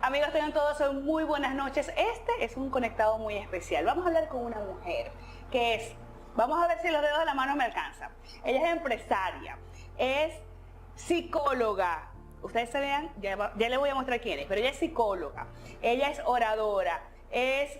Amigos, tengan todos muy buenas noches. Este es un conectado muy especial. Vamos a hablar con una mujer que es, vamos a ver si los dedos de la mano me alcanzan. Ella es empresaria, es psicóloga. Ustedes se vean, ya les voy a mostrar quién es, pero ella es psicóloga, ella es oradora, es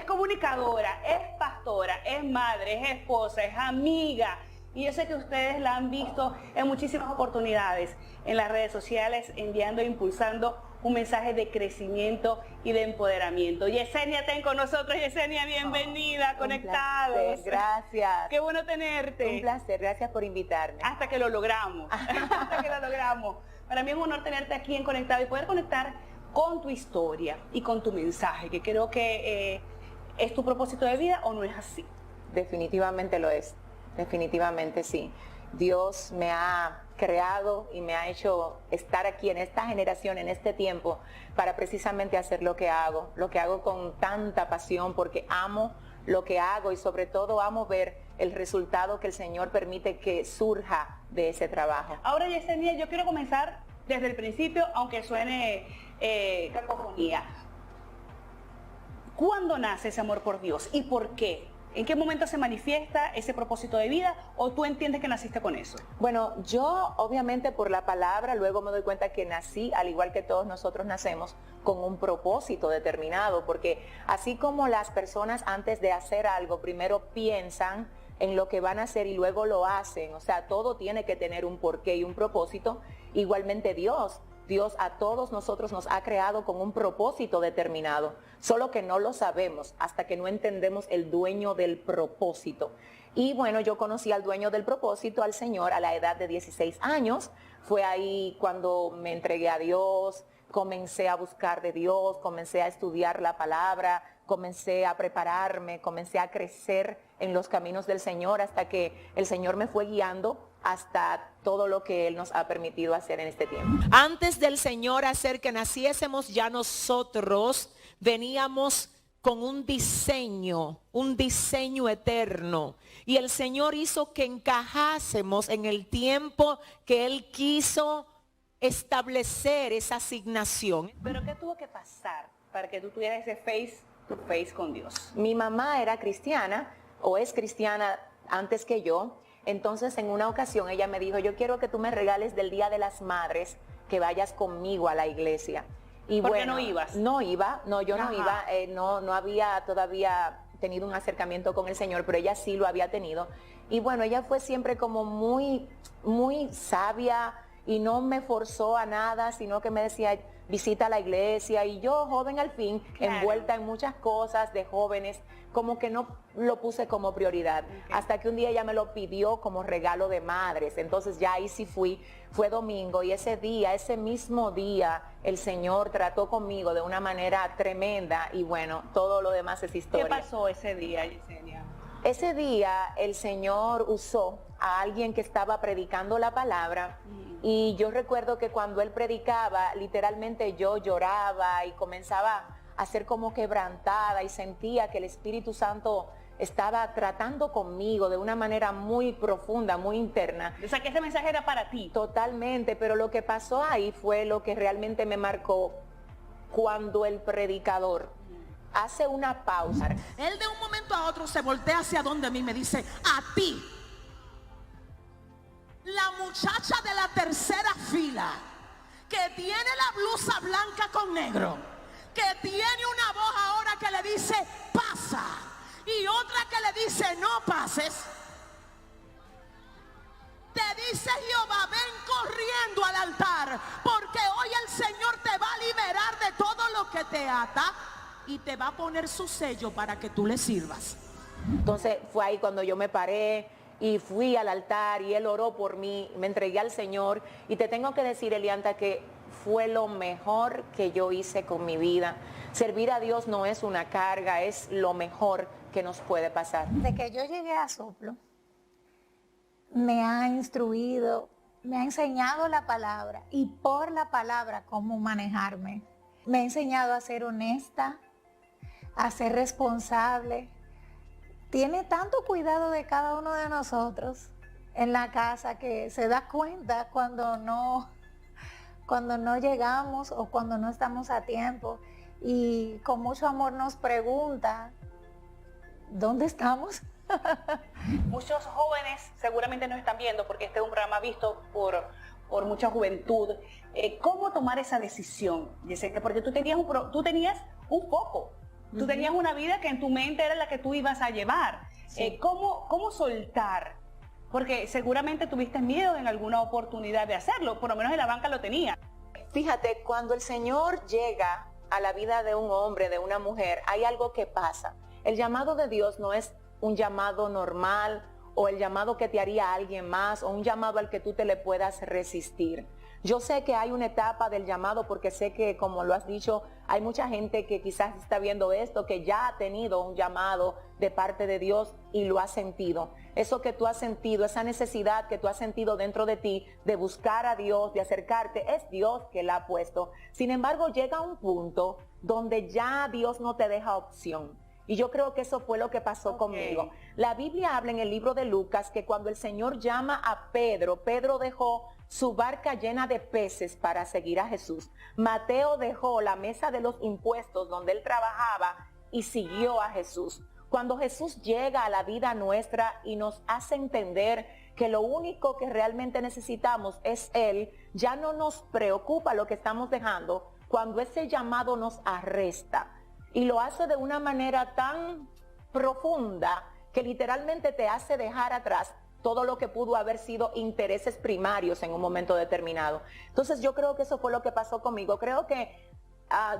comunicadora, es pastora, es madre, es esposa, es amiga. Y yo sé que ustedes la han visto en muchísimas oportunidades en las redes sociales, enviando e impulsando un mensaje de crecimiento y de empoderamiento. Yesenia, ten con nosotros. Yesenia, bienvenida, conectados. Placer, gracias. Qué bueno tenerte. Un placer, gracias por invitarme. Hasta que lo logramos, hasta que lo logramos. Para mí es un honor tenerte aquí en Conectado y poder conectar con tu historia y con tu mensaje, que creo que es tu propósito de vida, ¿o no es así? Definitivamente lo es, definitivamente sí. Dios me ha creado y me ha hecho estar aquí en esta generación, en este tiempo, para precisamente hacer lo que hago con tanta pasión, porque amo lo que hago y sobre todo amo ver el resultado que el Señor permite que surja de ese trabajo. Ahora, Yesenia, yo quiero comenzar desde el principio, aunque suene cacofonía. ¿Cuándo nace ese amor por Dios y por qué? ¿En qué momento se manifiesta ese propósito de vida o tú entiendes que naciste con eso? Bueno, yo obviamente por la palabra luego me doy cuenta que nací, al igual que todos nosotros nacemos, con un propósito determinado, porque así como las personas antes de hacer algo primero piensan en lo que van a hacer y luego lo hacen, o sea, todo tiene que tener un porqué y un propósito, igualmente Dios a todos nosotros nos ha creado con un propósito determinado, solo que no lo sabemos hasta que no entendemos el dueño del propósito. Y bueno, yo conocí al dueño del propósito, al Señor, a la edad de 16 años. Fue ahí cuando me entregué a Dios, comencé a buscar de Dios, comencé a estudiar la palabra, comencé a prepararme, comencé a crecer en los caminos del Señor hasta que el Señor me fue guiando hasta todo lo que Él nos ha permitido hacer en este tiempo. Antes del Señor hacer que naciésemos, ya nosotros veníamos con un diseño eterno. Y el Señor hizo que encajásemos en el tiempo que Él quiso establecer esa asignación. ¿Pero qué tuvo que pasar para que tú tuvieras ese face to face con Dios? Mi mamá era cristiana o es cristiana antes que yo. Entonces en una ocasión ella me dijo, yo quiero que tú me regales del Día de las Madres, que vayas conmigo a la iglesia. Y ¿Por qué bueno, no ibas? No iba, no, yo no Ajá. iba, no había todavía tenido un acercamiento con el Señor, pero ella sí lo había tenido. Y bueno, ella fue siempre como muy sabia y no me forzó a nada, sino que me decía, visita la iglesia. Y yo, joven al fin, claro, envuelta en muchas cosas de jóvenes, como que no lo puse como prioridad. Okay. Hasta que un día ella me lo pidió como regalo de madres. Entonces ya ahí sí fue domingo y ese mismo día, el Señor trató conmigo de una manera tremenda y bueno, todo lo demás es historia. ¿Qué pasó ese día, Yesenia? Ese día el Señor usó a alguien que estaba predicando la palabra y yo recuerdo que cuando él predicaba, literalmente yo lloraba y comenzaba a ser como quebrantada y sentía que el Espíritu Santo estaba tratando conmigo de una manera muy profunda, muy interna. O sea, que ese mensaje era para ti. Totalmente, pero lo que pasó ahí fue lo que realmente me marcó cuando el predicador hace una pausa. Él de un momento a otro se voltea hacia donde mí me dice, a ti, la muchacha de la tercera fila, que tiene la blusa blanca con negro, que tiene una voz ahora que le dice, pasa, y otra que le dice, no pases. Te dice Jehová, ven corriendo al altar, porque hoy el Señor te va a liberar de todo lo que te ata y te va a poner su sello para que tú le sirvas. Entonces fue ahí cuando yo me paré y fui al altar y él oró por mí, me entregué al Señor y te tengo que decir, Elianta, que fue lo mejor que yo hice con mi vida. Servir a Dios no es una carga, es lo mejor que nos puede pasar. De que yo llegué a Soplo, me ha instruido, me ha enseñado la palabra y por la palabra cómo manejarme. Me ha enseñado a ser honesta, a ser responsable. Tiene tanto cuidado de cada uno de nosotros en la casa que se da cuenta cuando no cuando no llegamos o cuando no estamos a tiempo, y con mucho amor nos pregunta, ¿dónde estamos? Muchos jóvenes seguramente nos están viendo porque este es un programa visto por mucha juventud. ¿Cómo tomar esa decisión, Yesenia? Porque tú tenías un foco, tú tenías una vida que en tu mente era la que tú ibas a llevar. Sí. ¿Cómo soltar? Porque seguramente tuviste miedo en alguna oportunidad de hacerlo, por lo menos en la banca lo tenía. Fíjate, cuando el Señor llega a la vida de un hombre, de una mujer, hay algo que pasa. El llamado de Dios no es un llamado normal o el llamado que te haría alguien más o un llamado al que tú te le puedas resistir. Yo sé que hay una etapa del llamado porque sé que, como lo has dicho, hay mucha gente que quizás está viendo esto, que ya ha tenido un llamado de parte de Dios y lo ha sentido. Eso que tú has sentido, esa necesidad que tú has sentido dentro de ti de buscar a Dios, de acercarte, es Dios que la ha puesto. Sin embargo, llega un punto donde ya Dios no te deja opción. Y yo creo que eso fue lo que pasó conmigo. La Biblia habla en el libro de Lucas que cuando el Señor llama a Pedro, Pedro dejó su barca llena de peces para seguir a Jesús. Mateo dejó la mesa de los impuestos donde él trabajaba y siguió a Jesús. Cuando Jesús llega a la vida nuestra y nos hace entender que lo único que realmente necesitamos es Él, ya no nos preocupa lo que estamos dejando cuando ese llamado nos arresta. Y lo hace de una manera tan profunda que literalmente te hace dejar atrás todo lo que pudo haber sido intereses primarios en un momento determinado. Entonces yo creo que eso fue lo que pasó conmigo. Creo que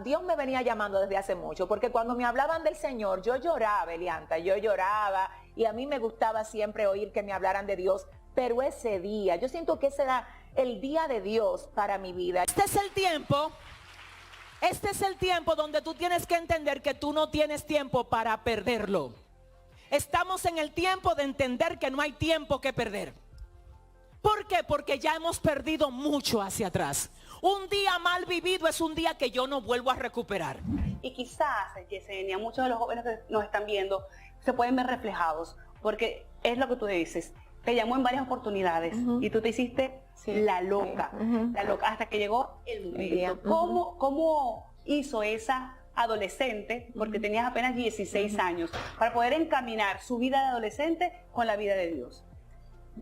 Dios me venía llamando desde hace mucho, porque cuando me hablaban del Señor, yo lloraba, Elianta, yo lloraba, y a mí me gustaba siempre oír que me hablaran de Dios, pero ese día, yo siento que ese era el día de Dios para mi vida. Este es el tiempo donde tú tienes que entender que tú no tienes tiempo para perderlo. Estamos en el tiempo de entender que no hay tiempo que perder. ¿Por qué? Porque ya hemos perdido mucho hacia atrás. Un día mal vivido es un día que yo no vuelvo a recuperar. Y quizás, Yesenia, muchos de los jóvenes que nos están viendo se pueden ver reflejados, porque es lo que tú dices, te llamó en varias oportunidades y tú te hiciste la loca, la loca, hasta que llegó el momento. ¿Cómo hizo esa adolescente, porque tenías apenas 16 años, para poder encaminar su vida de adolescente con la vida de Dios?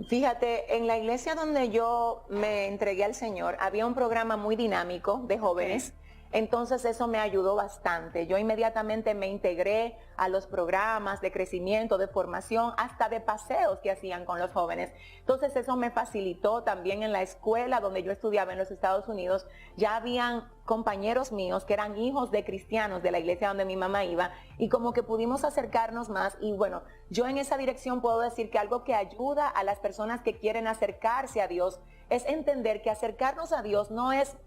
Fíjate, en la iglesia donde yo me entregué al Señor, había un programa muy dinámico de jóvenes. Entonces eso me ayudó bastante. Yo inmediatamente me integré a los programas de crecimiento, de formación, hasta de paseos que hacían con los jóvenes. Entonces eso me facilitó también en la escuela donde yo estudiaba en los Estados Unidos. Ya habían compañeros míos que eran hijos de cristianos de la iglesia donde mi mamá iba y como que pudimos acercarnos más. Y bueno, yo en esa dirección puedo decir que algo que ayuda a las personas que quieren acercarse a Dios es entender que acercarnos a Dios no es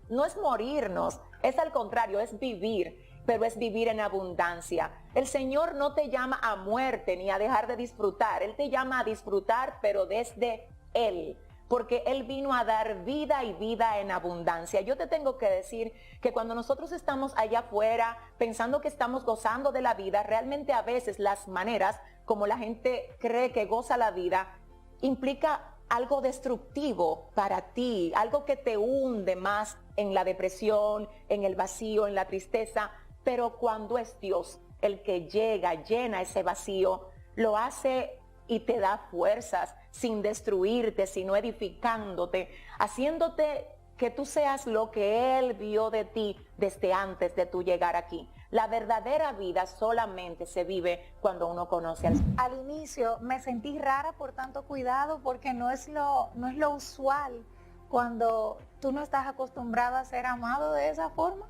morirnos, es al contrario, es vivir, pero es vivir en abundancia. El Señor no te llama a muerte ni a dejar de disfrutar, Él te llama a disfrutar, pero desde Él, porque Él vino a dar vida y vida en abundancia. Yo te tengo que decir que cuando nosotros estamos allá afuera pensando que estamos gozando de la vida, realmente a veces las maneras como la gente cree que goza la vida implica algo destructivo para ti, algo que te hunde más en la depresión, en el vacío, en la tristeza. Pero cuando es Dios el que llega, llena ese vacío, lo hace y te da fuerzas sin destruirte, sino edificándote, haciéndote que tú seas lo que Él vio de ti desde antes de tú llegar aquí. La verdadera vida solamente se vive cuando uno conoce al Señor. Al inicio me sentí rara por tanto cuidado, porque no es lo usual cuando tú no estás acostumbrado a ser amado de esa forma.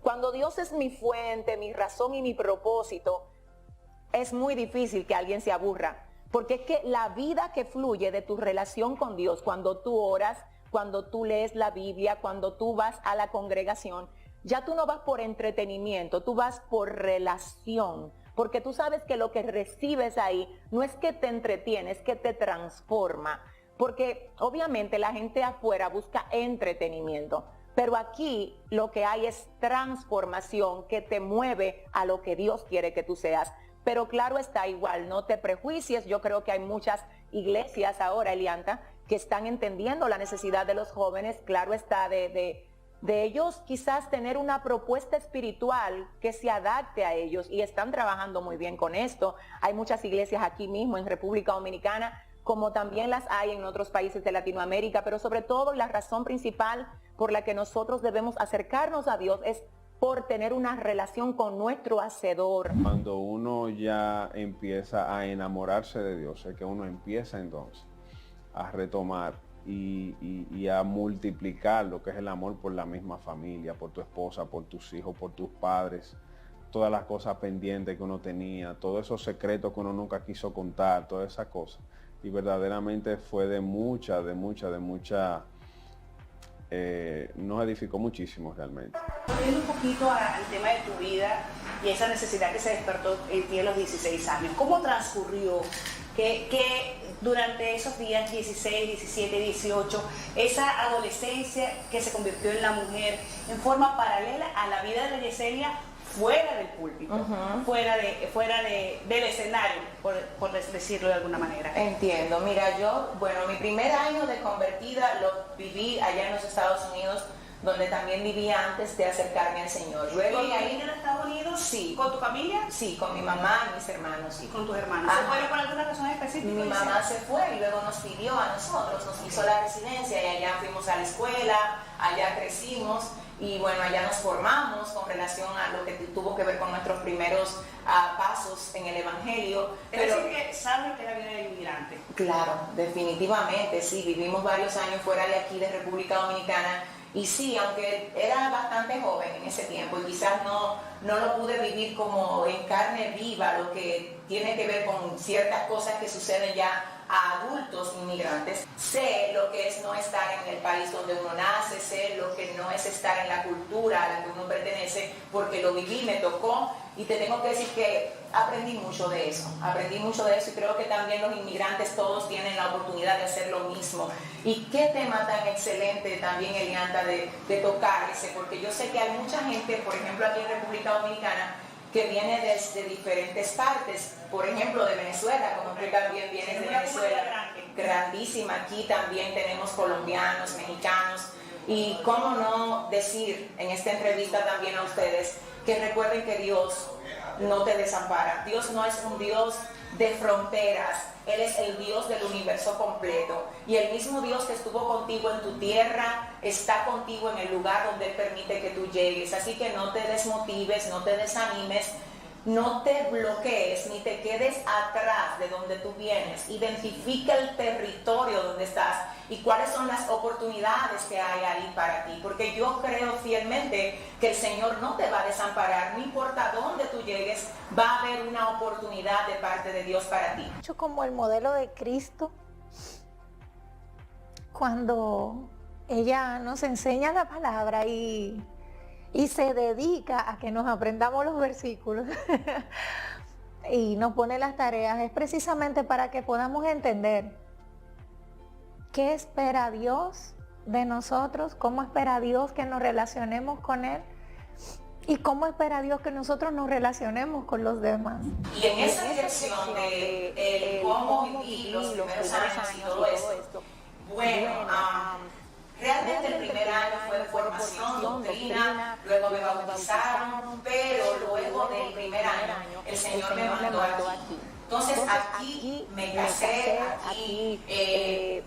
Cuando Dios es mi fuente, mi razón y mi propósito, es muy difícil que alguien se aburra, porque es que la vida que fluye de tu relación con Dios, cuando tú oras, cuando tú lees la Biblia, cuando tú vas a la congregación, ya tú no vas por entretenimiento, tú vas por relación, porque tú sabes que lo que recibes ahí no es que te entretiene, es que te transforma, porque obviamente la gente afuera busca entretenimiento. Pero aquí lo que hay es transformación que te mueve a lo que Dios quiere que tú seas. Pero claro está, igual, no te prejuicies. Yo creo que hay muchas iglesias ahora, Elianta, que están entendiendo la necesidad de los jóvenes. Claro está, de ellos quizás tener una propuesta espiritual que se adapte a ellos, y están trabajando muy bien con esto. Hay muchas iglesias aquí mismo en República Dominicana, como también las hay en otros países de Latinoamérica, pero sobre todo la razón principal por la que nosotros debemos acercarnos a Dios es por tener una relación con nuestro Hacedor. Cuando uno ya empieza a enamorarse de Dios, es que uno empieza entonces a retomar y a multiplicar lo que es el amor por la misma familia, por tu esposa, por tus hijos, por tus padres, todas las cosas pendientes que uno tenía, todos esos secretos que uno nunca quiso contar, todas esas cosas. Y verdaderamente fue nos edificó muchísimo realmente. Volviendo un poquito al tema de tu vida y esa necesidad que se despertó en ti a los 16 años, ¿cómo transcurrió? Que durante esos días 16, 17, 18, esa adolescencia que se convirtió en la mujer en forma paralela a la vida de Yesenia fuera del púlpito, fuera del escenario, por decirlo de alguna manera. Entiendo. Mira, mi primer año de convertida lo viví allá en los Estados Unidos, donde también vivía antes de acercarme al Señor. Luego ¿Y ahí en los Estados Unidos? Sí. ¿Con tu familia? Sí, con mi mamá y mis hermanos. ¿Y con tus hermanos? ¿Se fueron por alguna razón específica? Mi mamá se fue y luego nos pidió a nosotros, nos hizo la residencia y allá fuimos a la escuela, allá crecimos. Y bueno, allá nos formamos con relación a lo que tuvo que ver con nuestros primeros pasos en el Evangelio. Es decir, que saben que la vida del inmigrante. Claro, definitivamente, sí. Vivimos varios años fuera de aquí, de República Dominicana. Y sí, aunque era bastante joven en ese tiempo y quizás no lo pude vivir como en carne viva, lo que tiene que ver con ciertas cosas que suceden ya a adultos inmigrantes, sé lo que es no estar en el país donde uno nace, sé lo que no es estar en la cultura a la que uno pertenece, porque lo viví, me tocó, y te tengo que decir que aprendí mucho de eso y creo que también los inmigrantes todos tienen la oportunidad de hacer lo mismo. Y qué tema tan excelente también, Elianta, de tocar ese, porque yo sé que hay mucha gente, por ejemplo aquí en República Dominicana, que viene desde diferentes partes, por ejemplo de Venezuela, como tú también vienes de Venezuela, grandísima. Aquí también tenemos colombianos, mexicanos, y cómo no decir en esta entrevista también a ustedes que recuerden que Dios no te desampara. Dios no es un Dios de fronteras, Él es el Dios del universo completo, y el mismo Dios que estuvo contigo en tu tierra está contigo en el lugar donde Él permite que tú llegues. Así que no te desmotives, no te desanimes, no te bloquees ni te quedes atrás de donde tú vienes. Identifica el territorio donde estás y cuáles son las oportunidades que hay ahí para ti, porque yo creo fielmente que el Señor no te va a desamparar. No importa dónde tú llegues, va a haber una oportunidad de parte de Dios para ti. Mucho como el modelo de Cristo, cuando ella nos enseña la palabra y se dedica a que nos aprendamos los versículos y nos pone las tareas, es precisamente para que podamos entender qué espera Dios de nosotros, cómo espera Dios que nos relacionemos con Él y cómo espera Dios que nosotros nos relacionemos con los demás. Y en esa dirección de cómo vivir los primeros años y todo esto, realmente el primer año fue de formación, doctrina, luego me bautizaron, pero luego del primer año el Señor me mandó aquí. Entonces aquí me casé, aquí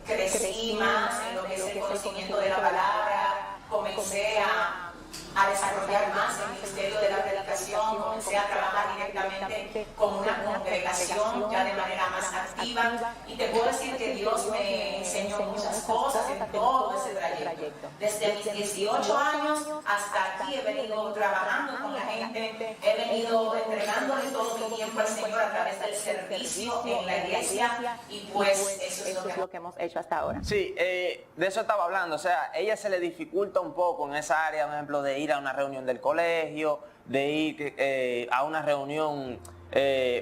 crecí más en lo que es el conocimiento de la palabra, comencé a desarrollar más el ministerio de la predicación, comencé a trabajar directamente con una congregación ya de manera más activa, y te puedo decir que Dios me enseñó muchas cosas en todo ese trayecto. Desde mis 18 años hasta aquí he venido trabajando con la gente, he venido entregándole todo mi tiempo al Señor a través del servicio en la iglesia, y pues eso es lo que hemos hecho hasta ahora. Sí, de eso estaba hablando. O sea, a ella se le dificulta un poco en esa área, por ejemplo, de ir a una reunión del colegio, de ir a una reunión,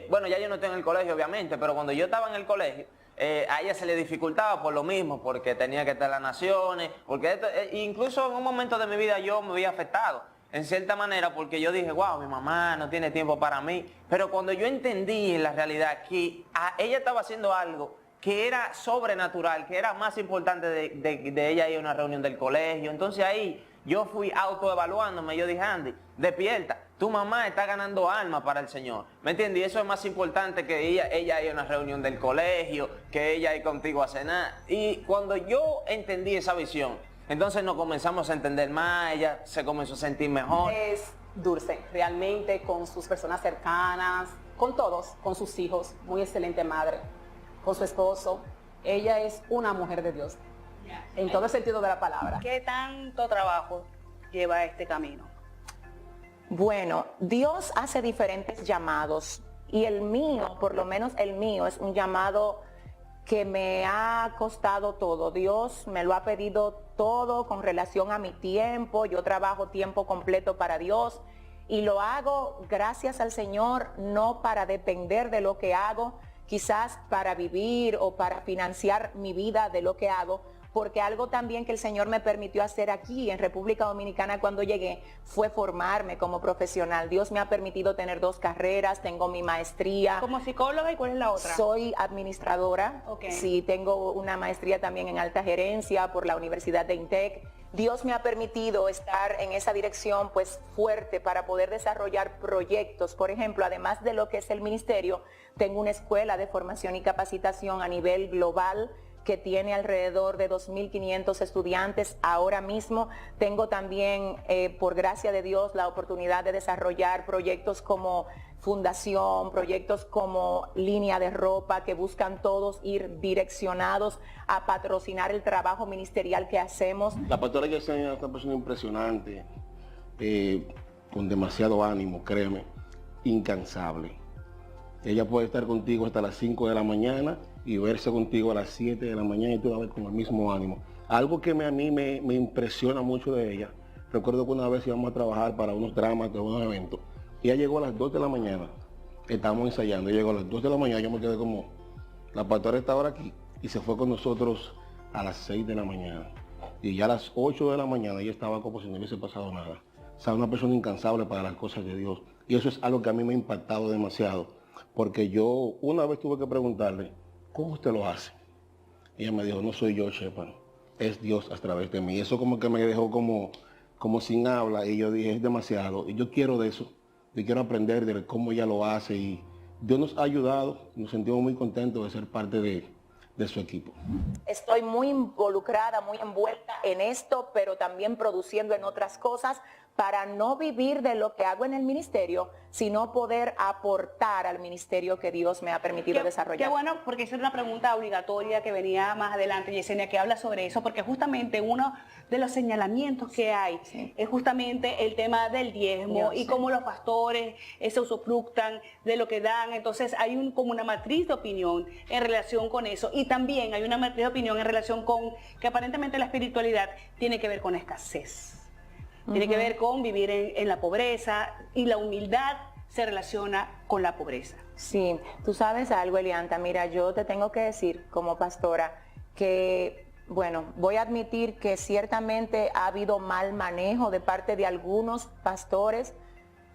bueno, ya yo no estoy en el colegio obviamente, pero cuando yo estaba en el colegio, a ella se le dificultaba por lo mismo, porque tenía que estar en las naciones, porque incluso en un momento de mi vida yo me había afectado, en cierta manera, porque yo dije, wow, mi mamá no tiene tiempo para mí. Pero cuando yo entendí en la realidad que ella estaba haciendo algo que era sobrenatural, que era más importante de ella ir a una reunión del colegio, entonces ahí yo fui autoevaluándome, yo dije, Andy, despierta, tu mamá está ganando alma para el Señor, ¿me entiendes? Y eso es más importante que ella ir a una reunión del colegio, que ella ir contigo a cenar. Y cuando yo entendí esa visión, entonces nos comenzamos a entender más, ella se comenzó a sentir mejor. Es dulce, realmente, con sus personas cercanas, con todos, con sus hijos, muy excelente madre, con su esposo. Ella es una mujer de Dios, en todo el sentido de la palabra. ¿Qué tanto trabajo lleva este camino? Bueno, Dios hace diferentes llamados y el mío, por lo menos el mío, es un llamado que me ha costado todo. Dios me lo ha pedido todo con relación a mi tiempo. Yo trabajo tiempo completo para Dios y lo hago gracias al Señor, no para depender de lo que hago, quizás para vivir o para financiar mi vida de lo que hago, porque algo también que el Señor me permitió hacer aquí en República Dominicana cuando llegué fue formarme como profesional. Dios me ha permitido tener 2 carreras, tengo mi maestría. ¿Como psicóloga y cuál es la otra? Soy administradora, Okay. Sí, tengo una maestría también en alta gerencia por la Universidad de INTEC. Dios me ha permitido estar en esa dirección pues fuerte para poder desarrollar proyectos. Por ejemplo, además de lo que es el ministerio, tengo una escuela de formación y capacitación a nivel global que tiene alrededor de 2.500 estudiantes. Ahora mismo tengo también, por gracia de Dios, la oportunidad de desarrollar proyectos como fundación, proyectos como línea de ropa, que buscan todos ir direccionados a patrocinar el trabajo ministerial que hacemos. La pastora Yesenia es una persona impresionante, con demasiado ánimo, créeme, incansable. Ella puede estar contigo hasta las 5 de la mañana y verse contigo a las 7 de la mañana y tú la ves con el mismo ánimo. Algo que a mí me impresiona mucho de ella, recuerdo que una vez íbamos a trabajar para unos dramas de unos eventos, y ella llegó a las 2 de la mañana, estábamos ensayando, ella llegó a las 2 de la mañana, yo me quedé como, la pastora está ahora aquí, y se fue con nosotros a las 6 de la mañana, y ya a las 8 de la mañana ella estaba como si no hubiese pasado nada. O sea, una persona incansable para las cosas de Dios, y eso es algo que a mí me ha impactado demasiado, porque yo una vez tuve que preguntarle, ¿cómo usted lo hace? Y ella me dijo, no soy yo, Shepherd, es Dios a través de mí. Y eso como que me dejó como sin habla, y yo dije, es demasiado, y yo quiero de eso, yo quiero aprender de cómo ella lo hace, y Dios nos ha ayudado, nos sentimos muy contentos de ser parte de su equipo. Estoy muy involucrada, muy envuelta en esto, pero también produciendo en otras cosas para no vivir de lo que hago en el ministerio, sino poder aportar al ministerio que Dios me ha permitido desarrollar. Qué bueno, porque esa es una pregunta obligatoria que venía más adelante, Yesenia, que habla sobre eso, porque justamente uno de los señalamientos que hay es justamente el tema del diezmo y cómo los pastores se usufructan de lo que dan. Entonces hay como una matriz de opinión en relación con eso, y también hay una matriz de opinión en relación con que aparentemente la espiritualidad tiene que ver con escasez. Tiene que ver con vivir en la pobreza, y la humildad se relaciona con la pobreza. Sí, tú sabes algo, Elianta, mira, yo te tengo que decir como pastora que, bueno, voy a admitir que ciertamente ha habido mal manejo de parte de algunos pastores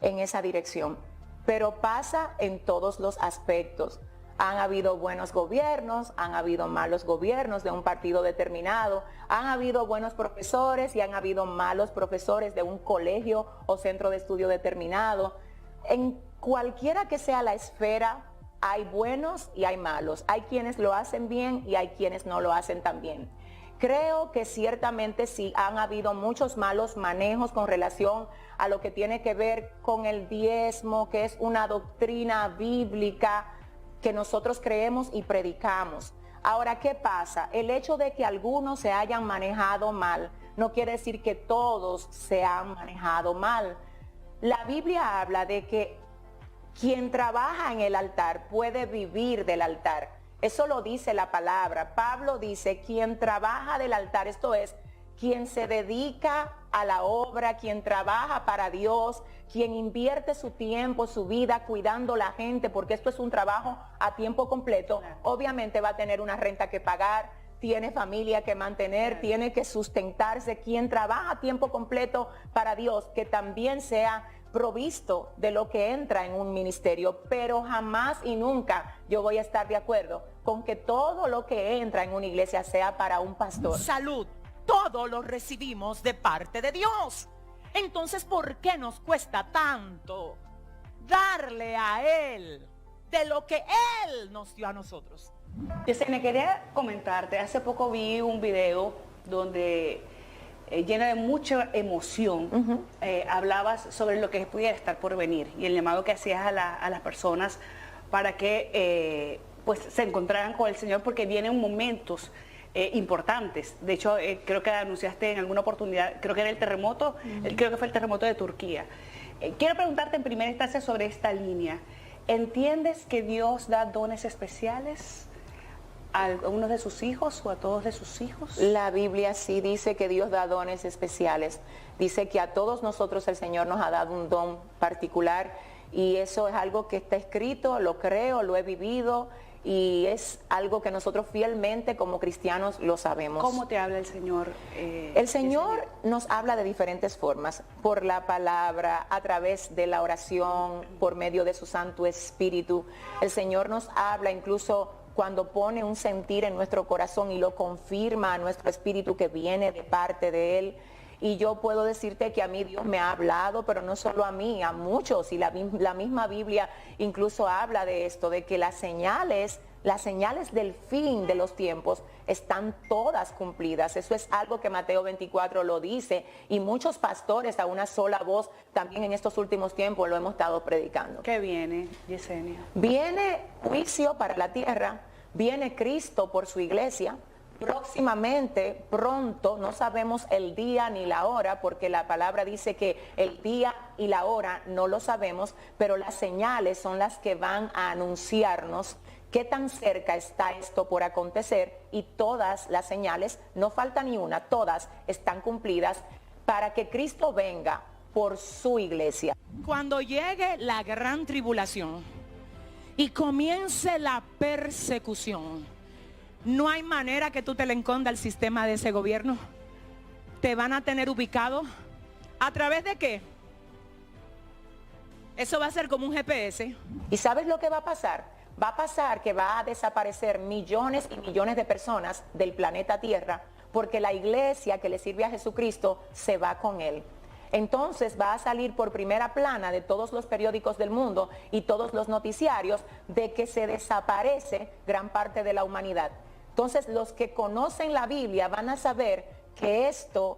en esa dirección, pero pasa en todos los aspectos. Han habido buenos gobiernos, han habido malos gobiernos de un partido determinado, han habido buenos profesores y han habido malos profesores de un colegio o centro de estudio determinado. En cualquiera que sea la esfera, hay buenos y hay malos. Hay quienes lo hacen bien y hay quienes no lo hacen tan bien. Creo que ciertamente sí han habido muchos malos manejos con relación a lo que tiene que ver con el diezmo, que es una doctrina bíblica que nosotros creemos y predicamos. Ahora, ¿qué pasa? El hecho de que algunos se hayan manejado mal no quiere decir que todos se han manejado mal. La Biblia habla de que quien trabaja en el altar puede vivir del altar. Eso lo dice la palabra. Pablo dice, quien trabaja del altar, esto es, quien se dedica a la obra, quien trabaja para Dios, quien invierte su tiempo, su vida cuidando la gente, porque esto es un trabajo a tiempo completo, obviamente va a tener una renta que pagar, tiene familia que mantener, tiene que sustentarse. Quien trabaja a tiempo completo para Dios, que también sea provisto de lo que entra en un ministerio, pero jamás y nunca yo voy a estar de acuerdo con que todo lo que entra en una iglesia sea para un pastor. Salud, todo lo recibimos de parte de Dios. Entonces, ¿por qué nos cuesta tanto darle a Él de lo que Él nos dio a nosotros? Yesenia, quería comentarte, hace poco vi un video donde lleno de mucha emoción, hablabas sobre lo que pudiera estar por venir y el llamado que hacías a las personas para que pues se encontraran con el Señor, porque vienen momentos importantes. De hecho, creo que anunciaste en alguna oportunidad, creo que era el terremoto, creo que fue el terremoto de Turquía. Quiero preguntarte en primera instancia sobre esta línea. ¿Entiendes que Dios da dones especiales a algunos de sus hijos o a todos de sus hijos? La Biblia sí dice que Dios da dones especiales. Dice que a todos nosotros el Señor nos ha dado un don particular, y eso es algo que está escrito, lo creo, lo he vivido, y es algo que nosotros fielmente como cristianos lo sabemos. ¿Cómo te habla el Señor? El Señor nos habla de diferentes formas, por la palabra, a través de la oración, por medio de su Santo Espíritu. El Señor nos habla incluso cuando pone un sentir en nuestro corazón y lo confirma a nuestro espíritu que viene de parte de Él. Y yo puedo decirte que a mí Dios me ha hablado, pero no solo a mí, a muchos. Y la misma Biblia incluso habla de esto, de que las señales del fin de los tiempos están todas cumplidas. Eso es algo que Mateo 24 lo dice, y muchos pastores a una sola voz también en estos últimos tiempos lo hemos estado predicando. ¿Qué viene, Yesenia? Viene juicio para la tierra, viene Cristo por su iglesia. Próximamente, pronto, no sabemos el día ni la hora, porque la palabra dice que el día y la hora no lo sabemos, pero las señales son las que van a anunciarnos qué tan cerca está esto por acontecer, y todas las señales, no falta ni una, todas están cumplidas para que Cristo venga por su iglesia. Cuando llegue la gran tribulación y comience la persecución, no hay manera que tú te le escondas al sistema de ese gobierno. Te van a tener ubicado. ¿A través de qué? Eso va a ser como un GPS. ¿Y sabes lo que va a pasar? Va a pasar que va a desaparecer millones y millones de personas del planeta Tierra, porque la iglesia que le sirve a Jesucristo se va con Él. Entonces va a salir por primera plana de todos los periódicos del mundo y todos los noticiarios de que se desaparece gran parte de la humanidad. Entonces los que conocen la Biblia van a saber que esto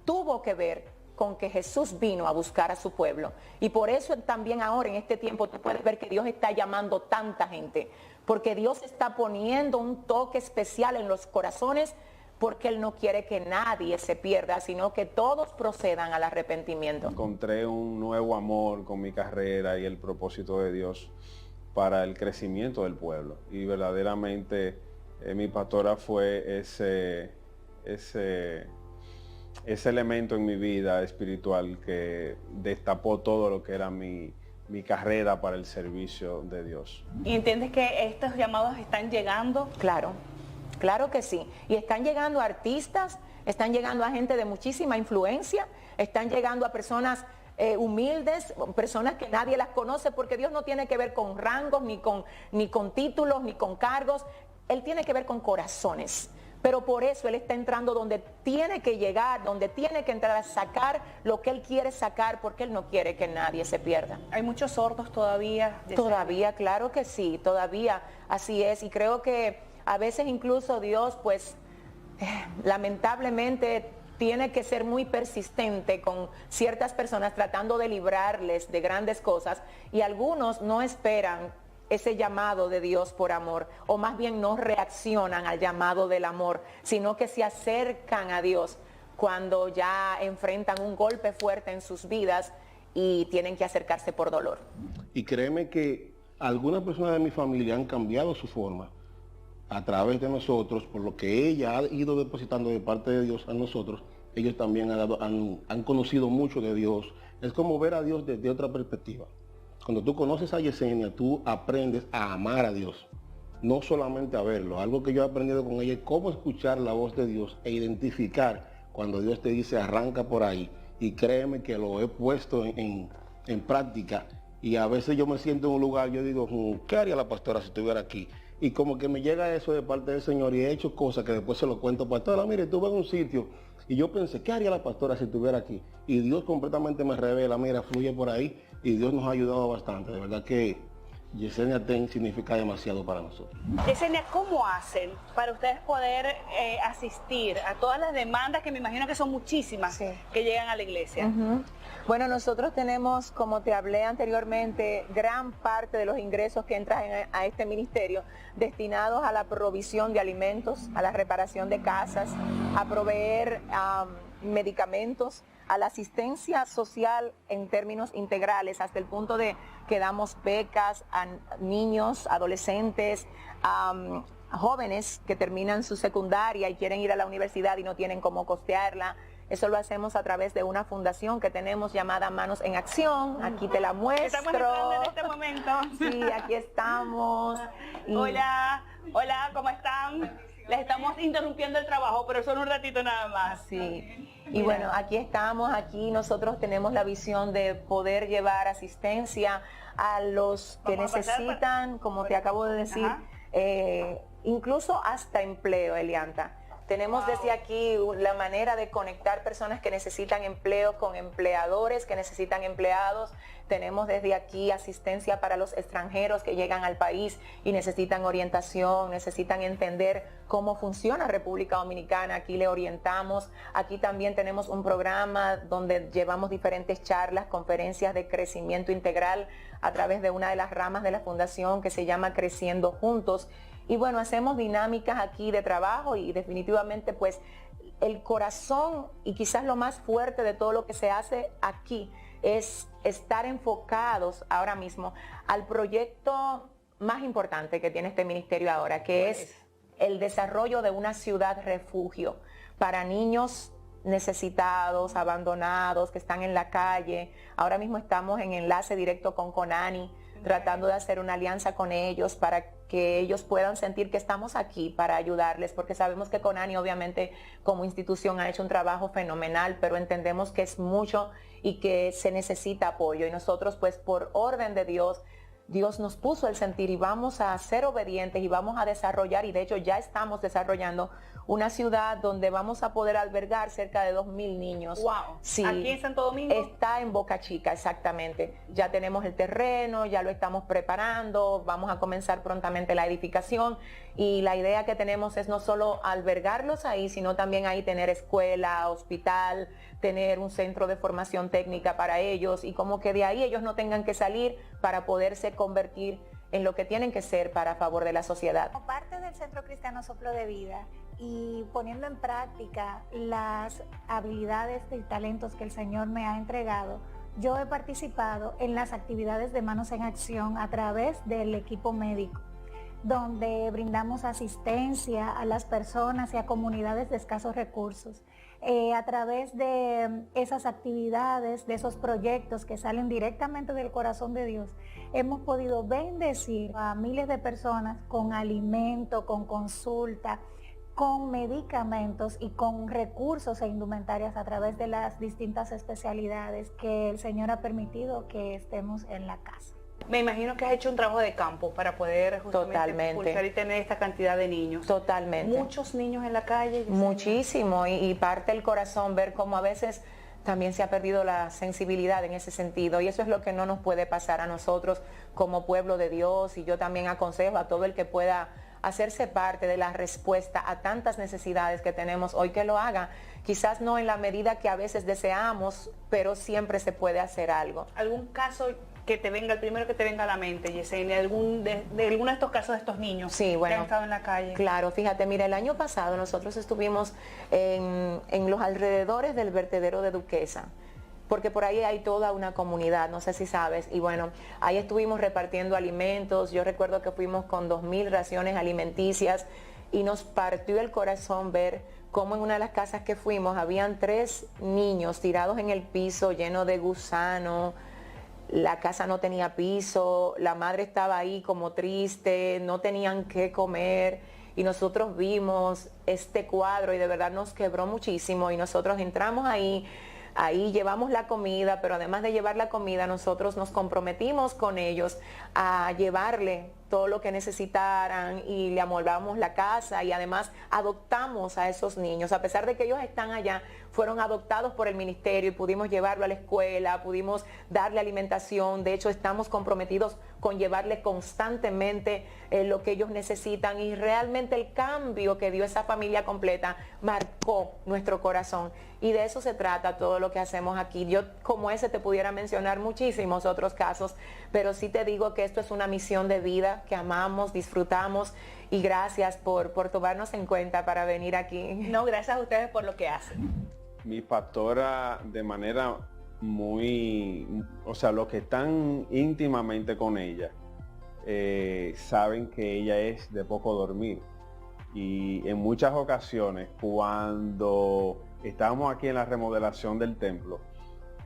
tuvo que ver con que Jesús vino a buscar a su pueblo. Y por eso también ahora en este tiempo tú puedes ver que Dios está llamando tanta gente, porque Dios está poniendo un toque especial en los corazones, porque Él no quiere que nadie se pierda, sino que todos procedan al arrepentimiento. Encontré un nuevo amor con mi carrera y el propósito de Dios para el crecimiento del pueblo. Y verdaderamente mi pastora fue ese elemento en mi vida espiritual que destapó todo lo que era mi carrera para el servicio de Dios. ¿Y entiendes que estos llamados están llegando? Claro. Claro que sí. Y están llegando a artistas, están llegando a gente de muchísima influencia, están llegando a personas humildes, personas que nadie las conoce, porque Dios no tiene que ver con rangos, ni con títulos, ni con cargos. Él tiene que ver con corazones. Pero por eso Él está entrando donde tiene que llegar, donde tiene que entrar a sacar lo que Él quiere sacar, porque Él no quiere que nadie se pierda. ¿Hay muchos sordos todavía? Todavía, claro que sí, todavía así es. Y creo que a veces incluso Dios, pues, lamentablemente tiene que ser muy persistente con ciertas personas tratando de librarles de grandes cosas, y algunos no esperan ese llamado de Dios por amor, o más bien no reaccionan al llamado del amor, sino que se acercan a Dios cuando ya enfrentan un golpe fuerte en sus vidas y tienen que acercarse por dolor. Y créeme que algunas personas de mi familia han cambiado su forma a través de nosotros, por lo que ella ha ido depositando de parte de Dios a nosotros, ellos también han conocido mucho de Dios. Es como ver a Dios desde otra perspectiva. Cuando tú conoces a Yesenia, tú aprendes a amar a Dios, no solamente a verlo. Algo que yo he aprendido con ella es cómo escuchar la voz de Dios e identificar cuando Dios te dice arranca por ahí. Y créeme que lo he puesto en práctica. Y a veces yo me siento en un lugar, yo digo, ¿qué haría la pastora si estuviera aquí? Y como que me llega eso de parte del Señor y he hecho cosas que después se lo cuento, pastora, mire, estuve en un sitio y yo pensé, ¿qué haría la pastora si estuviera aquí? Y Dios completamente me revela, mira, fluye por ahí y Dios nos ha ayudado bastante. De verdad que Yesenia Ten significa demasiado para nosotros. Yesenia, ¿cómo hacen para ustedes poder asistir a todas las demandas, que me imagino que son muchísimas, Sí. que llegan a la iglesia? Bueno, nosotros tenemos, como te hablé anteriormente, gran parte de los ingresos que entran a este ministerio destinados a la provisión de alimentos, a la reparación de casas, a proveer medicamentos, a la asistencia social en términos integrales, hasta el punto de que damos becas a niños, adolescentes, jóvenes que terminan su secundaria y quieren ir a la universidad y no tienen cómo costearla. Eso lo hacemos a través de una fundación que tenemos llamada Manos en Acción. Aquí te la muestro. Estamos entrando en este momento. Sí, aquí estamos. Y Hola, hola, ¿cómo están? Les estamos interrumpiendo el trabajo, pero solo un ratito nada más. Sí, y bueno, aquí estamos, aquí nosotros tenemos la visión de poder llevar asistencia a los que Vamos a pasar necesitan, como te acabo de decir, Ajá. incluso hasta empleo, Elianta. Tenemos desde aquí la manera de conectar personas que necesitan empleo con empleadores que necesitan empleados. Tenemos desde aquí asistencia para los extranjeros que llegan al país y necesitan orientación, necesitan entender cómo funciona República Dominicana. Aquí le orientamos. Aquí también tenemos un programa donde llevamos diferentes charlas, conferencias de crecimiento integral a través de una de las ramas de la fundación que se llama Creciendo Juntos. Y bueno, hacemos dinámicas aquí de trabajo y definitivamente pues el corazón y quizás lo más fuerte de todo lo que se hace aquí es estar enfocados ahora mismo al proyecto más importante que tiene este ministerio ahora, que es el desarrollo de una ciudad refugio para niños necesitados, abandonados, que están en la calle. Ahora mismo estamos en enlace directo con Conani, tratando de hacer una alianza con ellos para que ellos puedan sentir que estamos aquí para ayudarles, porque sabemos que Conani obviamente como institución ha hecho un trabajo fenomenal, pero entendemos que es mucho y que se necesita apoyo. Y nosotros pues por orden de Dios, Dios nos puso el sentir y vamos a ser obedientes y vamos a desarrollar, y de hecho ya estamos desarrollando una ciudad donde vamos a poder albergar cerca de 2,000 niños. Wow. Sí, ¿Aquí en Santo Domingo? está en Boca Chica, exactamente. Ya tenemos el terreno, ya lo estamos preparando, vamos a comenzar prontamente la edificación y la idea que tenemos es no solo albergarlos ahí, sino también ahí tener escuela, hospital, tener un centro de formación técnica para ellos y como que de ahí ellos no tengan que salir para poderse convertir en lo que tienen que ser para favor de la sociedad. Como parte del Centro Cristiano Soplo de Vida y poniendo en práctica las habilidades y talentos que el Señor me ha entregado, yo he participado en las actividades de Manos en Acción a través del equipo médico, donde brindamos asistencia a las personas y a comunidades de escasos recursos. A través de esas actividades, de esos proyectos que salen directamente del corazón de Dios, hemos podido bendecir a miles de personas con alimento, con consulta, con medicamentos y con recursos e indumentarias a través de las distintas especialidades que el Señor ha permitido que estemos en la casa. Me imagino que has hecho un trabajo de campo para poder justamente Totalmente. impulsar y tener esta cantidad de niños. Totalmente. Muchos niños en la calle. Muchísimo, y parte el corazón ver cómo a veces también se ha perdido la sensibilidad en ese sentido, y eso es lo que no nos puede pasar a nosotros como pueblo de Dios, y yo también aconsejo a todo el que pueda hacerse parte de la respuesta a tantas necesidades que tenemos hoy, que lo haga, quizás no en la medida que a veces deseamos, pero siempre se puede hacer algo. ¿Algún caso que te venga, el primero que te venga a la mente, Yesenia, de alguno de estos casos de estos niños Sí, bueno, que han estado en la calle? Claro, fíjate, mira, el año pasado nosotros estuvimos en los alrededores del vertedero de Duquesa, porque por ahí hay toda una comunidad, no sé si sabes, y bueno, ahí estuvimos repartiendo alimentos. Yo recuerdo que fuimos con 2,000 raciones alimenticias y nos partió el corazón ver como en una de las casas que fuimos habían 3 niños tirados en el piso llenos de gusano. La casa no tenía piso, la madre estaba ahí como triste, no tenían qué comer y nosotros vimos este cuadro y de verdad nos quebró muchísimo y nosotros entramos ahí llevamos la comida, pero además de llevar la comida nosotros nos comprometimos con ellos a llevarle todo lo que necesitaran y le amoldamos la casa y además adoptamos a esos niños. A pesar de que ellos están allá, fueron adoptados por el ministerio y pudimos llevarlo a la escuela, pudimos darle alimentación. De hecho, estamos comprometidos con llevarle constantemente lo que ellos necesitan y realmente el cambio que dio esa familia completa marcó nuestro corazón. Y de eso se trata todo lo que hacemos aquí. Yo como ese te pudiera mencionar muchísimos otros casos, pero sí te digo que esto es una misión de vida que amamos, disfrutamos y gracias por tomarnos en cuenta para venir aquí. No, gracias a ustedes por lo que hacen. Mi pastora de manera muy, o sea, los que están íntimamente con ella, saben que ella es de poco dormir. Y en muchas ocasiones, cuando estábamos aquí en la remodelación del templo,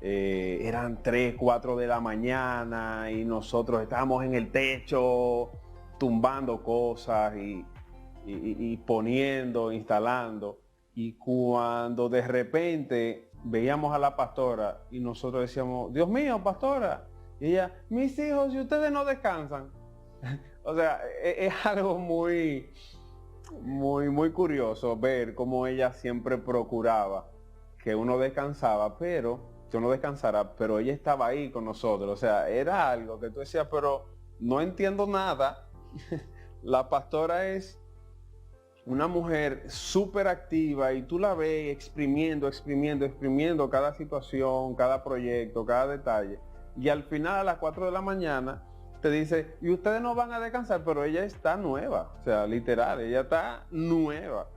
eran 3, 4 de la mañana y nosotros estábamos en el techo tumbando cosas y poniendo, instalando. Y cuando de repente veíamos a la pastora y nosotros decíamos, Dios mío, pastora. Y ella, mis hijos, y ustedes no descansan. O sea, es algo muy curioso ver cómo ella siempre procuraba que uno descansara, pero ella estaba ahí con nosotros. O sea, era algo que tú decías, pero no entiendo nada. La pastora es una mujer súper activa y tú la ves exprimiendo cada situación, cada proyecto, cada detalle. Y al final a las 4 de la mañana te dice, y ustedes no van a descansar, pero ella está nueva. O sea, literal, ella está nueva.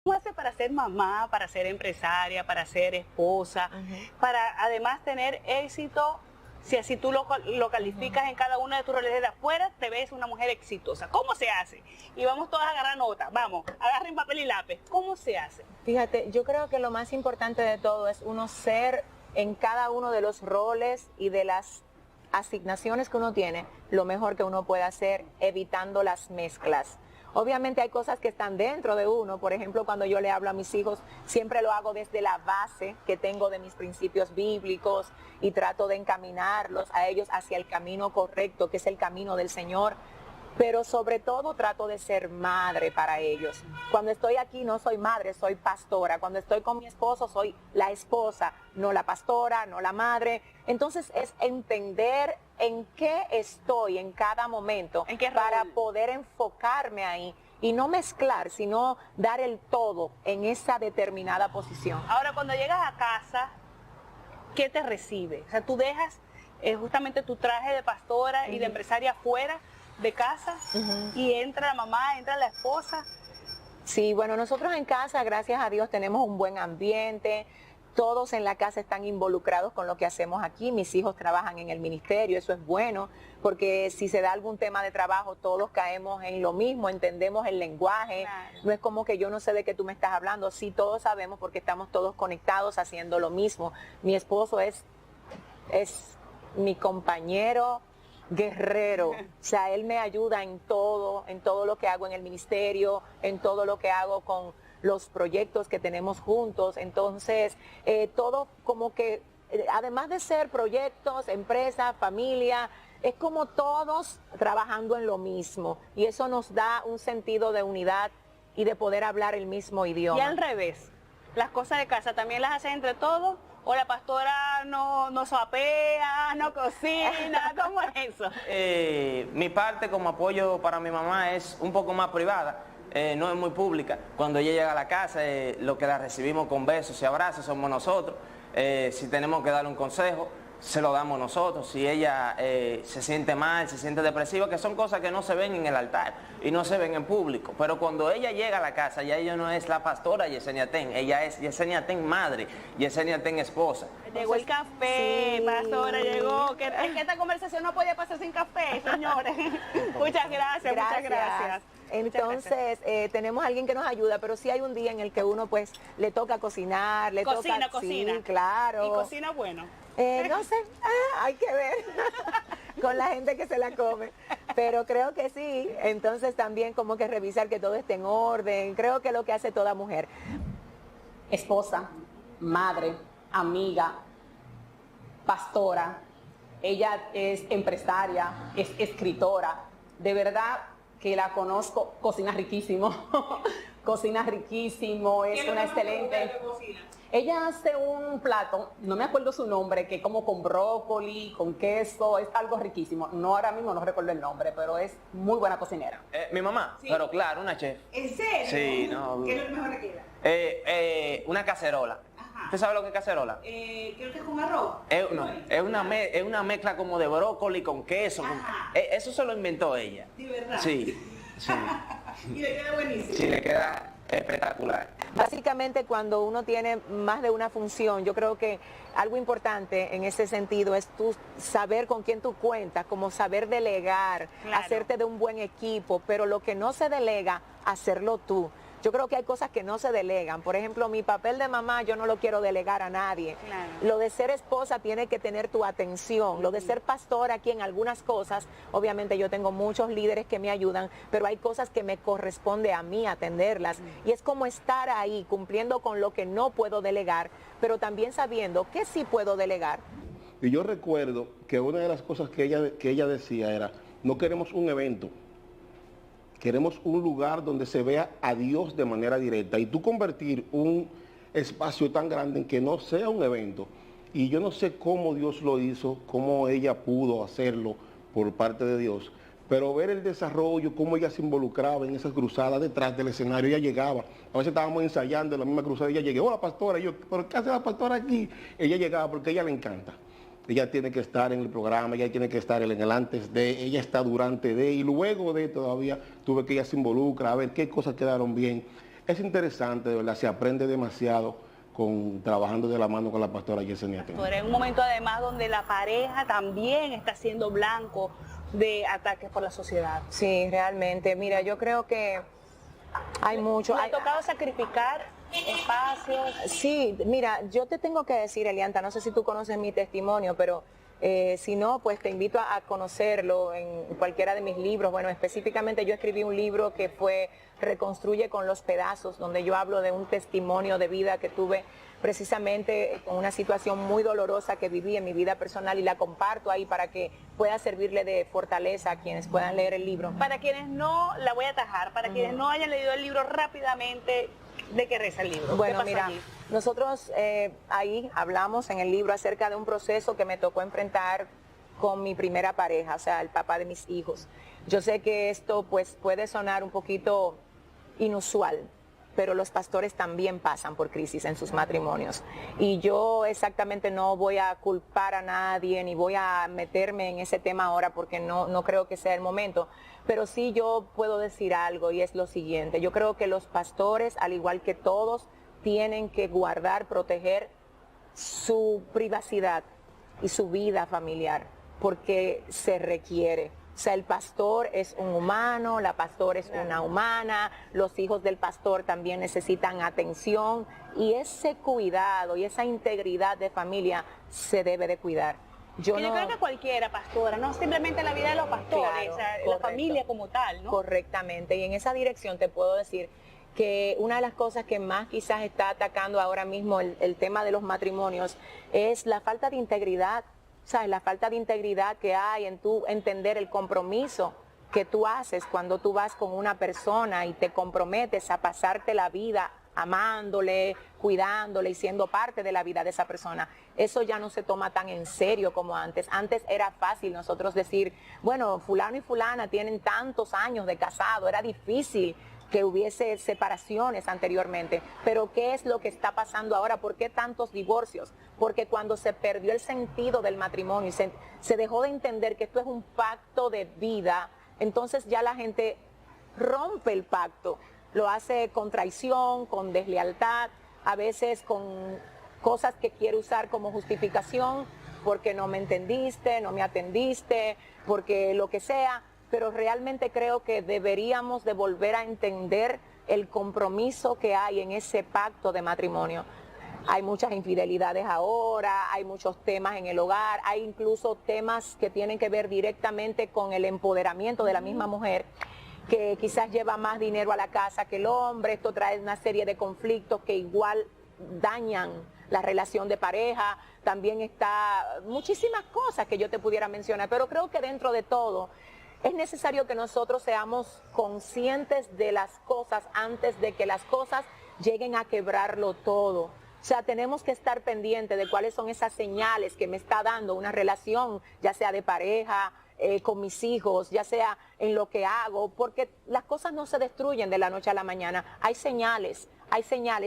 ¿Cómo hace para ser mamá, para ser empresaria, para ser esposa, para además tener éxito? Si así tú lo calificas en cada una de tus roles de afuera, te ves una mujer exitosa. ¿Cómo se hace? Y vamos todas a agarrar nota. Vamos, agarren papel y lápiz. ¿Cómo se hace? Fíjate, yo creo que lo más importante de todo es uno ser en cada uno de los roles y de las asignaciones que uno tiene, lo mejor que uno puede hacer, evitando las mezclas. Obviamente hay cosas que están dentro de uno, por ejemplo, cuando yo le hablo a mis hijos, siempre lo hago desde la base que tengo de mis principios bíblicos y trato de encaminarlos a ellos hacia el camino correcto, que es el camino del Señor. Pero sobre todo trato de ser madre para ellos. Cuando estoy aquí no soy madre, soy pastora. Cuando estoy con mi esposo soy la esposa, no la pastora, no la madre. Entonces es entender en qué estoy en cada momento para poder enfocarme ahí y no mezclar, sino dar el todo en esa determinada posición. Ahora, cuando llegas a casa, ¿qué te recibe? O sea, tú dejas justamente tu traje de pastora y de empresaria fuera de casa y entra la mamá, entra la esposa. Sí, bueno, nosotros en casa, gracias a Dios, tenemos un buen ambiente. Todos en la casa están involucrados con lo que hacemos aquí. Mis hijos trabajan en el ministerio, eso es bueno, porque si se da algún tema de trabajo, todos caemos en lo mismo, entendemos el lenguaje. Claro. No es como que yo no sé de qué tú me estás hablando. Sí, todos sabemos porque estamos todos conectados haciendo lo mismo. Mi esposo es mi compañero guerrero, o sea, él me ayuda en todo lo que hago en el ministerio, en todo lo que hago con los proyectos que tenemos juntos. Entonces, todo como que, además de ser proyectos, empresa, familia, es como todos trabajando en lo mismo y eso nos da un sentido de unidad y de poder hablar el mismo idioma. Y al revés, las cosas de casa también las hacen entre todos. ¿O la pastora no sopea, no cocina? ¿Cómo es eso? Mi parte como apoyo para mi mamá es un poco más privada, no es muy pública. Cuando ella llega a la casa, lo que la recibimos con besos y abrazos somos nosotros. Si tenemos que darle un consejo, se lo damos nosotros. Si ella se siente mal, se siente depresiva, que son cosas que no se ven en el altar y no se ven en público. Pero cuando ella llega a la casa, ya ella no es la pastora Yesenia Ten, ella es Yesenia Ten madre, Yesenia Ten esposa. Llegó el café, sí. Pastora, llegó. Es que esta conversación no podía pasar sin café, señores. Muchas gracias, muchas gracias. Entonces, tenemos a alguien que nos ayuda, pero sí hay un día en el que uno pues le toca cocinar, le toca... Cocina. Sí, claro. Y cocina bueno. No sé, hay que ver con la gente que se la come, pero creo que sí. Entonces también como que revisar que todo esté en orden, creo que es lo que hace toda mujer. Esposa, madre, amiga, pastora, ella es empresaria, es escritora, de verdad que la conozco, cocina riquísimo, cocina riquísimo, es una excelente... Ella hace un plato, no me acuerdo su nombre, que como con brócoli, con queso, es algo riquísimo. No, ahora mismo no recuerdo el nombre, pero es muy buena cocinera. Mi mamá, Sí. pero claro, una chef. ¿En serio? Sí, no. ¿Qué es lo que mejor le queda? Una cacerola. Ajá. ¿Usted sabe lo que es cacerola? Creo que es con arroz. No, es una mezcla como de brócoli con queso. Ajá. Eso se lo inventó ella. ¿De verdad? Sí, sí. Y le queda buenísimo. Sí, le queda espectacular. Básicamente cuando uno tiene más de una función, yo creo que algo importante en ese sentido es tú saber con quién tú cuentas, como saber delegar, Claro. hacerte de un buen equipo, pero lo que no se delega, hacerlo tú. Yo creo que hay cosas que no se delegan. Por ejemplo, mi papel de mamá yo no lo quiero delegar a nadie. Claro. Lo de ser esposa tiene que tener tu atención. Lo de ser pastora aquí en algunas cosas, obviamente yo tengo muchos líderes que me ayudan, pero hay cosas que me corresponde a mí atenderlas. Y es como estar ahí cumpliendo con lo que no puedo delegar, pero también sabiendo que sí puedo delegar. Y yo recuerdo que una de las cosas que ella decía era, no queremos un evento, queremos un lugar donde se vea a Dios de manera directa. Y tú convertir un espacio tan grande en que no sea un evento. Y yo no sé cómo Dios lo hizo, cómo ella pudo hacerlo por parte de Dios, pero ver el desarrollo, cómo ella se involucraba en esas cruzadas detrás del escenario, ella llegaba, a veces estábamos ensayando en la misma cruzada, ella llegó, hola pastora, y yo, ¿pero qué hace la pastora aquí? Ella llegaba porque a ella le encanta. Ella tiene que estar en el programa, ella tiene que estar en el antes de, ella está durante de, y luego de todavía tuve que ella se involucra, a ver qué cosas quedaron bien. Es interesante, de verdad, se aprende demasiado trabajando de la mano con la pastora Yesenia Ten. En un momento además donde la pareja también está siendo blanco de ataques por la sociedad. Sí, realmente. Mira, yo creo que hay mucho. ¿Le ha tocado sacrificar espacios? Sí, mira, yo te tengo que decir, Elianta, no sé si tú conoces mi testimonio, pero si no, pues te invito a conocerlo en cualquiera de mis libros. Bueno, específicamente yo escribí un libro que fue Reconstruye con los pedazos, donde yo hablo de un testimonio de vida que tuve precisamente con una situación muy dolorosa que viví en mi vida personal y la comparto ahí para que pueda servirle de fortaleza a quienes puedan leer el libro. Para quienes no, la voy a atajar, para quienes no hayan leído el libro rápidamente, ¿de qué reza el libro? Bueno, ¿Qué pasa mira, allí? nosotros ahí hablamos en el libro acerca de un proceso que me tocó enfrentar con mi primera pareja, o sea, el papá de mis hijos. Yo sé que esto pues puede sonar un poquito inusual, pero los pastores también pasan por crisis en sus matrimonios. Y yo exactamente no voy a culpar a nadie, ni voy a meterme en ese tema ahora porque no creo que sea el momento. Pero sí yo puedo decir algo y es lo siguiente. Yo creo que los pastores, al igual que todos, tienen que guardar, proteger su privacidad y su vida familiar, porque se requiere. O sea, el pastor es un humano, la pastora es una humana, los hijos del pastor también necesitan atención y ese cuidado y esa integridad de familia se debe de cuidar. Yo creo que cualquiera pastora, no simplemente la vida de los pastores, Claro, o sea, la correcto. familia como tal, ¿no? Correctamente, y en esa dirección te puedo decir que una de las cosas que más quizás está atacando ahora mismo el tema de los matrimonios es la falta de integridad. ¿Sabes? La falta de integridad que hay en tú entender el compromiso que tú haces cuando tú vas con una persona y te comprometes a pasarte la vida amándole, cuidándole y siendo parte de la vida de esa persona. Eso ya no se toma tan en serio como antes. Antes era fácil nosotros decir, bueno, fulano y fulana tienen tantos años de casado, era difícil que hubiese separaciones anteriormente, pero ¿qué es lo que está pasando ahora? ¿Por qué tantos divorcios? Porque cuando se perdió el sentido del matrimonio y se dejó de entender que esto es un pacto de vida, entonces ya la gente rompe el pacto, lo hace con traición, con deslealtad, a veces con cosas que quiere usar como justificación, porque no me entendiste, no me atendiste, porque lo que sea. pero realmente creo que deberíamos de volver a entender el compromiso que hay en ese pacto de matrimonio. Hay muchas infidelidades ahora, hay muchos temas en el hogar, hay incluso temas que tienen que ver directamente con el empoderamiento de la misma mujer, que quizás lleva más dinero a la casa que el hombre. Esto trae una serie de conflictos que igual dañan la relación de pareja. También está muchísimas cosas que yo te pudiera mencionar, pero creo que dentro de todo es necesario que nosotros seamos conscientes de las cosas antes de que las cosas lleguen a quebrarlo todo. O sea, tenemos que estar pendientes de cuáles son esas señales que me está dando una relación, ya sea de pareja, con mis hijos, ya sea en lo que hago, porque las cosas no se destruyen de la noche a la mañana. Hay señales,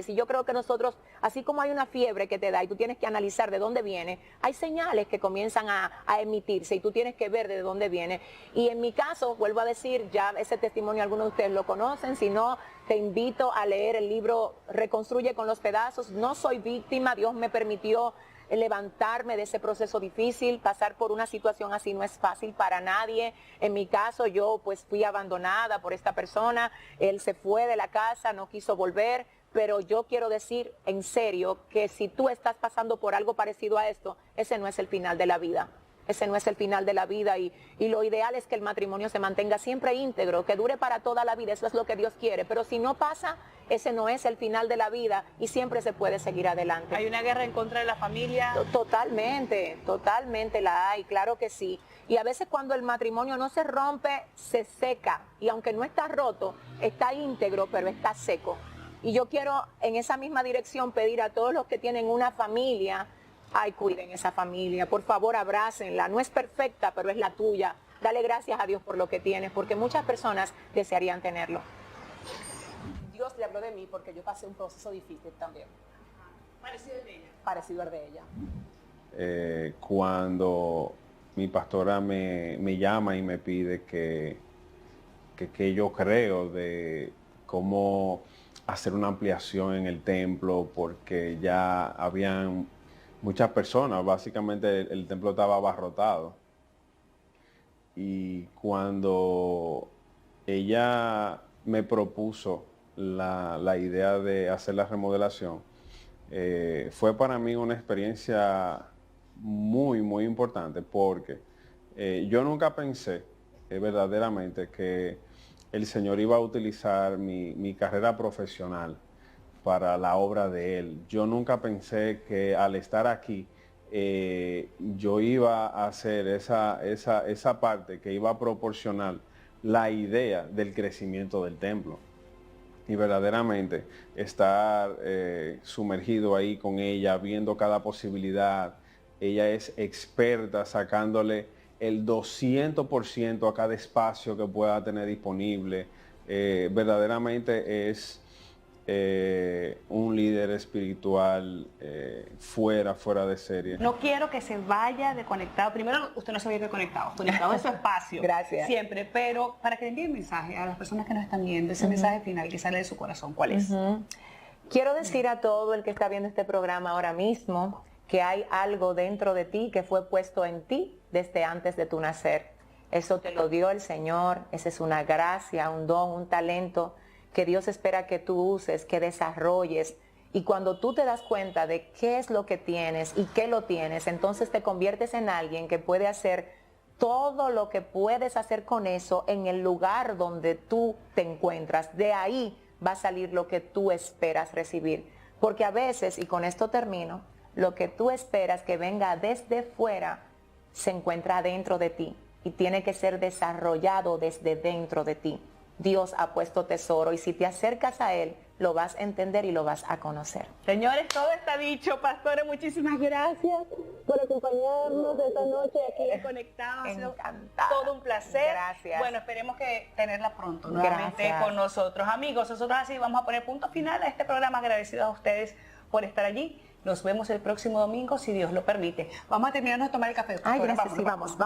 y yo creo que nosotros, así como hay una fiebre que te da y tú tienes que analizar de dónde viene, hay señales que comienzan a emitirse y tú tienes que ver de dónde viene. Y en mi caso, vuelvo a decir, ya ese testimonio algunos de ustedes lo conocen, si no, te invito a leer el libro Reconstruye con los pedazos. No soy víctima, Dios me permitió levantarme de ese proceso difícil. Pasar por una situación así no es fácil para nadie. En mi caso, yo pues fui abandonada por esta persona, él se fue de la casa, no quiso volver, pero yo quiero decir en serio que si tú estás pasando por algo parecido a esto, ese no es el final de la vida. Ese no es el final de la vida y lo ideal es que el matrimonio se mantenga siempre íntegro, que dure para toda la vida, eso es lo que Dios quiere. Pero si no pasa, ese no es el final de la vida y siempre se puede seguir adelante. ¿Hay una guerra en contra de la familia? Totalmente, totalmente la hay, claro que sí. Y a veces cuando el matrimonio no se rompe, se seca. Y aunque no está roto, está íntegro, pero está seco. Y yo quiero en esa misma dirección pedir a todos los que tienen una familia, ay, cuiden esa familia, por favor abrácenla, no es perfecta, pero es la tuya. Dale gracias a Dios por lo que tienes, porque muchas personas desearían tenerlo. Dios le habló de mí porque yo pasé un proceso difícil también. Parecido al de ella. Parecido al de ella. Cuando mi pastora me llama y me pide que yo creo de cómo hacer una ampliación en el templo, porque ya habían muchas personas, básicamente el templo estaba abarrotado. Y cuando ella me propuso la idea de hacer la remodelación, fue para mí una experiencia muy, muy importante, porque yo nunca pensé verdaderamente que el Señor iba a utilizar mi carrera profesional para la obra de Él. Yo nunca pensé que al estar aquí yo iba a hacer esa parte que iba a proporcionar la idea del crecimiento del templo. Y verdaderamente estar sumergido ahí con ella, viendo cada posibilidad. Ella es experta sacándole el 200% a cada espacio que pueda tener disponible. Verdaderamente es un líder espiritual fuera de serie. No quiero que se vaya desconectado. Primero, usted no se vaya desconectado, conectado en su espacio. Gracias. Siempre, pero para que le envíe el mensaje a las personas que nos están viendo, ese mensaje final que sale de su corazón, ¿cuál es? Quiero decir a todo el que está viendo este programa ahora mismo que hay algo dentro de ti que fue puesto en ti desde antes de tu nacer. Eso te lo dio el Señor, esa es una gracia, un don, un talento que Dios espera que tú uses, que desarrolles. Y cuando tú te das cuenta de qué es lo que tienes y qué lo tienes, entonces te conviertes en alguien que puede hacer todo lo que puedes hacer con eso en el lugar donde tú te encuentras. De ahí va a salir lo que tú esperas recibir. Porque a veces, y con esto termino, lo que tú esperas que venga desde fuera se encuentra dentro de ti y tiene que ser desarrollado desde dentro de ti. Dios ha puesto tesoro y si te acercas a Él, lo vas a entender y lo vas a conocer. Señores, todo está dicho. Pastores, muchísimas gracias por acompañarnos esta noche aquí en Conectados. Ha sido todo un placer. Gracias. Bueno, esperemos que tenerla pronto nuevamente Gracias. Con nosotros. Amigos, nosotros así vamos a poner punto final a este programa. Agradecidos a ustedes por estar allí. Nos vemos el próximo domingo, si Dios lo permite. Vamos a terminar de tomar el café. Ay, gracias, sí, vamos.